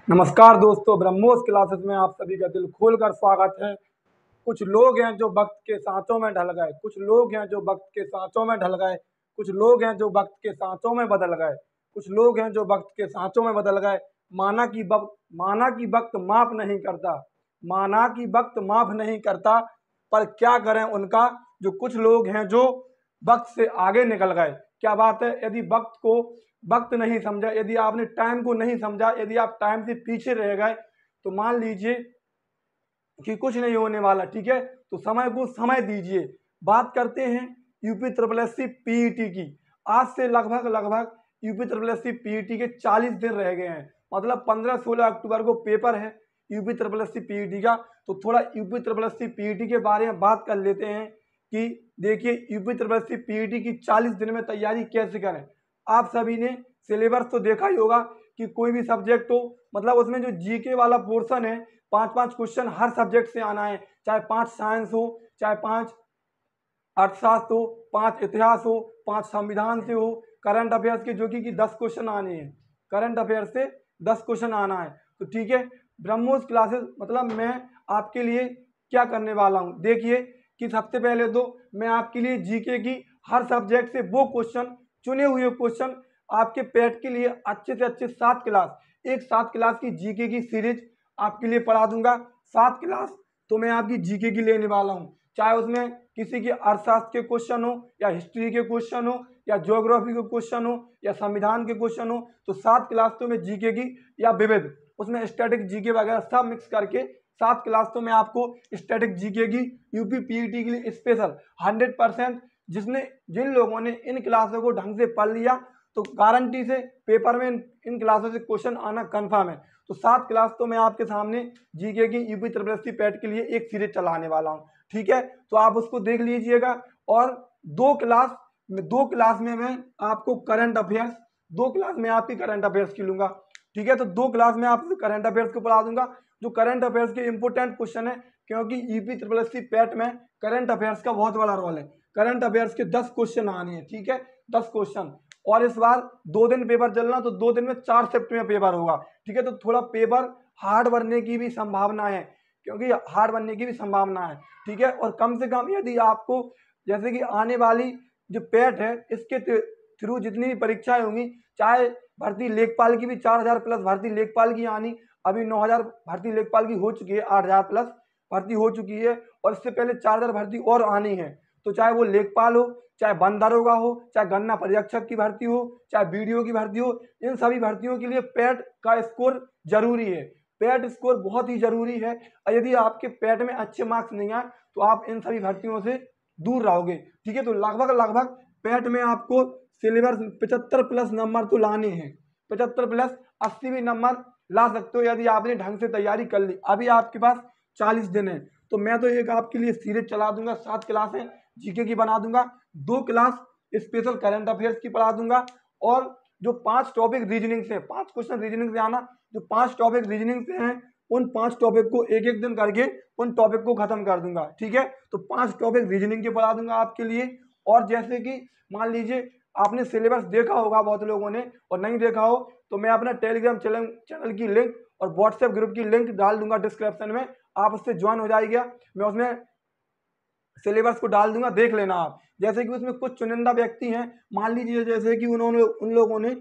नमस्कार दोस्तों, ब्रह्मोस क्लासेस में आप सभी का दिल खोलकर स्वागत है। कुछ लोग हैं जो वक्त के सांचों में ढल गए, कुछ लोग हैं जो वक्त के सांचों में ढल गए, कुछ लोग हैं जो वक्त के सांचों में बदल गए, कुछ लोग हैं जो वक्त के सांचों में बदल गए। माना कि वक्त माफ नहीं करता, माना कि वक्त माफ नहीं करता, पर क्या करें उनका जो कुछ लोग हैं जो वक्त से आगे निकल गए। क्या बात है। यदि वक्त नहीं समझा, यदि आपने टाइम को नहीं समझा, यदि आप टाइम से पीछे रह गए, तो मान लीजिए कि कुछ नहीं होने वाला। ठीक है, तो समय को समय दीजिए। बात करते हैं UP triple S C PET की। आज से लगभग UP triple S C PET के 40 दिन रह गए हैं। मतलब 15-16 अक्टूबर को पेपर है UP triple S C PET का। तो थोड़ा UP triple S C PET के बारे में बात कर लेते हैं कि देखिए UP triple S C PET की 40 दिन में तैयारी कैसे करें। आप सभी ने सिलेबस तो देखा ही होगा कि कोई भी सब्जेक्ट हो, मतलब उसमें जो जीके वाला पोर्शन है, 5-5 क्वेश्चन हर सब्जेक्ट से आना है। चाहे 5 साइंस हो, चाहे 5 अर्थशास्त्र हो, 5 इतिहास हो, 5 संविधान से हो, करंट अफेयर्स के जो कि 10 क्वेश्चन आने हैं। करंट अफेयर्स से 10 क्वेश्चन आना है। तो ठीक है, ब्रह्मोस क्लासेस मतलब मैं आपके लिए क्या करने वाला हूँ, देखिए कि सबसे पहले तो मैं आपके लिए जीके की हर सब्जेक्ट से वो क्वेश्चन, चुने हुए क्वेश्चन आपके पेट के लिए अच्छे से अच्छे 7 क्लास की जीके की सीरीज आपके लिए पढ़ा दूंगा। 7 क्लास तो मैं आपकी जीके की लेने वाला हूँ। चाहे उसमें किसी के अर्थशास्त्र के क्वेश्चन हो, या हिस्ट्री के क्वेश्चन हो, या ज्योग्राफी के क्वेश्चन हो, या संविधान के क्वेश्चन हो, तो 7 क्लास तो मैं जीके की, या विविध उसमें स्टैटिक जीके वगैरह सब मिक्स करके 7 क्लास तो मैं आपको स्टैटिक जीके की यूपी पीईटी के लिए स्पेशल 100%, जिन लोगों ने इन क्लासों को ढंग से पढ़ लिया तो गारंटी से पेपर में इन क्लासों से क्वेश्चन आना कंफर्म है। तो 7 क्लास तो मैं आपके सामने जीके की UP triple S C PET के लिए एक सीरीज चलाने वाला हूँ। ठीक है, तो आप उसको देख लीजिएगा। और 2 क्लास में मैं आपको करंट अफेयर्स, 2 क्लास में आपकी करंट अफेयर्स की लूंगा। ठीक है, तो 2 क्लास में आपको करंट अफेयर्स को पढ़ा दूंगा। जो करंट अफेयर्स के इंपोर्टेंट क्वेश्चन है, क्योंकि UP triple S C PET में करंट अफेयर्स का बहुत बड़ा रोल है। करंट अफेयर्स के 10 क्वेश्चन आने हैं। ठीक है, 10 क्वेश्चन। और इस बार 2 दिन पेपर चलना, तो 2 दिन में 4 शिफ्ट में पेपर होगा। ठीक है, तो थोड़ा पेपर हार्ड बनने की भी संभावना है, क्योंकि हार्ड बनने की भी संभावना है। ठीक है, और कम से कम यदि आपको जैसे कि आने वाली जो पेट है इसके थ्रू जितनी भी परीक्षाएं होंगी, चाहे भर्ती लेखपाल की भी 4000 प्लस भर्ती लेखपाल की आनी, अभी 9000 भर्ती लेखपाल की हो चुकी है, 8000 प्लस भर्ती हो चुकी है, और इससे पहले 4000 भर्ती और आनी है। तो चाहे वो लेखपाल हो, चाहे वन दरोगा हो, चाहे गन्ना पर्यवेक्षक की भर्ती हो, चाहे बीडीओ की भर्ती हो, इन सभी भर्तियों के लिए पैट का स्कोर जरूरी है। पैट स्कोर बहुत ही जरूरी है। और यदि आपके पैट में अच्छे मार्क्स नहीं आए तो आप इन सभी भर्तियों से दूर रहोगे। ठीक है, तो लगभग पैट में आपको सिलेबस 75 प्लस नंबर तो लाने हैं। 75 प्लस 80 भी नंबर ला सकते हो यदि आपने ढंग से तैयारी कर ली। अभी आपके पास 40 दिन है, तो मैं तो एक आपके लिए सीरीज चला दूंगा। 7 क्लासें जीके की बना दूंगा, 2 क्लास स्पेशल करंट अफेयर्स की पढ़ा दूंगा, और जो 5 टॉपिक रीजनिंग से, 5 क्वेश्चन रीजनिंग से आना, जो 5 टॉपिक रीजनिंग से हैं उन 5 टॉपिक को एक एक दिन करके उन टॉपिक को खत्म कर दूंगा। ठीक है, तो 5 टॉपिक रीजनिंग के पढ़ा दूंगा आपके लिए। और जैसे कि मान लीजिए आपने सिलेबस देखा होगा बहुत लोगों ने, और नहीं देखा हो तो मैं अपना टेलीग्राम चैनल की लिंक और व्हाट्सएप ग्रुप की लिंक डाल दूंगा डिस्क्रिप्शन में, आप उससे ज्वाइन हो जाइएगा। मैं उसमें सिलेबस को डाल दूंगा, देख लेना आप। जैसे कि उसमें कुछ चुनिंदा व्यक्ति हैं, मान लीजिए जैसे कि उन लोगों ने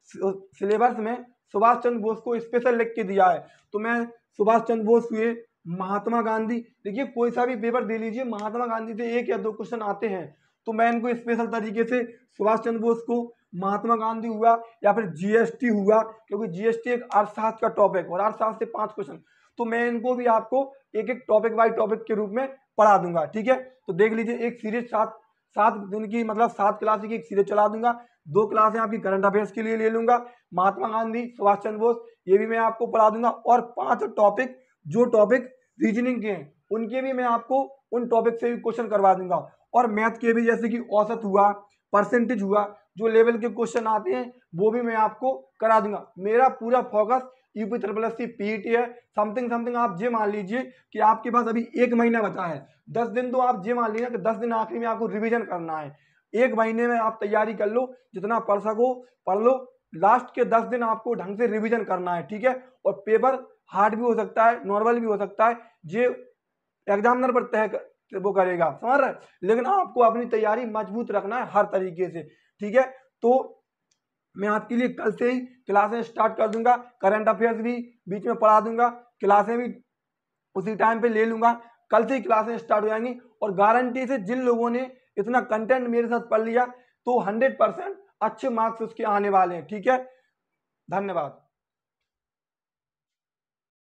सिलेबस में सुभाष चंद्र बोस को स्पेशल लिख के दिया है, तो मैं सुभाष चंद्र बोस हुए, महात्मा गांधी, देखिए कोई सा भी पेपर दे लीजिए, महात्मा गांधी से 1 या 2 क्वेश्चन आते हैं, तो मैं इनको स्पेशल तरीके से सुभाष चंद्र बोस को, महात्मा गांधी हुआ, या फिर जीएसटी हुआ, क्योंकि जीएसटी एक अर्थशास्त्र का टॉपिक और अर्थशास्त्र से 5 क्वेश्चन, तो मैं इनको भी आपको एक एक टॉपिक बाई टॉपिक के रूप में पढ़ा दूंगा। ठीक है, तो देख लीजिए एक सीरीज 7 दिन की, मतलब 7 क्लास की एक सीरीज चला दूंगा। 2 क्लासें आपकी करंट अफेयर्स के लिए ले लूंगा, महात्मा गांधी, सुभाष चंद्र बोस, ये भी मैं आपको पढ़ा दूंगा। और 5 टॉपिक, जो टॉपिक रीजनिंग के हैं उनके भी मैं आपको उन टॉपिक से भी क्वेश्चन करवा दूंगा। और मैथ के भी, जैसे कि औसत हुआ, परसेंटेज हुआ, जो लेवल के क्वेश्चन आते हैं वो भी मैं आपको करा दूंगा। मेरा पूरा focus UP triple S C PET है। समथिंग आप ये मान लीजिए कि आपके पास अभी 1 महीना बचा है, 10 दिन तो आप ये मान लीजिए कि 10 दिन आखिरी में आपको रिवीजन करना है। 1 महीने में आप तैयारी कर लो, जितना पढ़ सको पढ़ लो, लास्ट के 10 दिन आपको ढंग से रिवीजन करना है, ठीक है। और पेपर हार्ड भी हो सकता है, नॉर्मल भी हो सकता है, ये एग्जामिनर पर तय वो करेगा, समझ रहे। लेकिन आपको अपनी तैयारी मजबूत रखना है हर तरीके से, ठीक है। तो मैं आपके लिए कल से ही क्लासें स्टार्ट कर दूंगा, करंट अफेयर्स भी बीच में पढ़ा दूंगा, क्लासें भी उसी टाइम पे ले लूंगा। कल से ही क्लासें स्टार्ट हो जाएंगी और गारंटी से जिन लोगों ने इतना कंटेंट मेरे साथ पढ़ लिया तो 100% अच्छे मार्क्स उसके आने वाले हैं, ठीक है। धन्यवाद।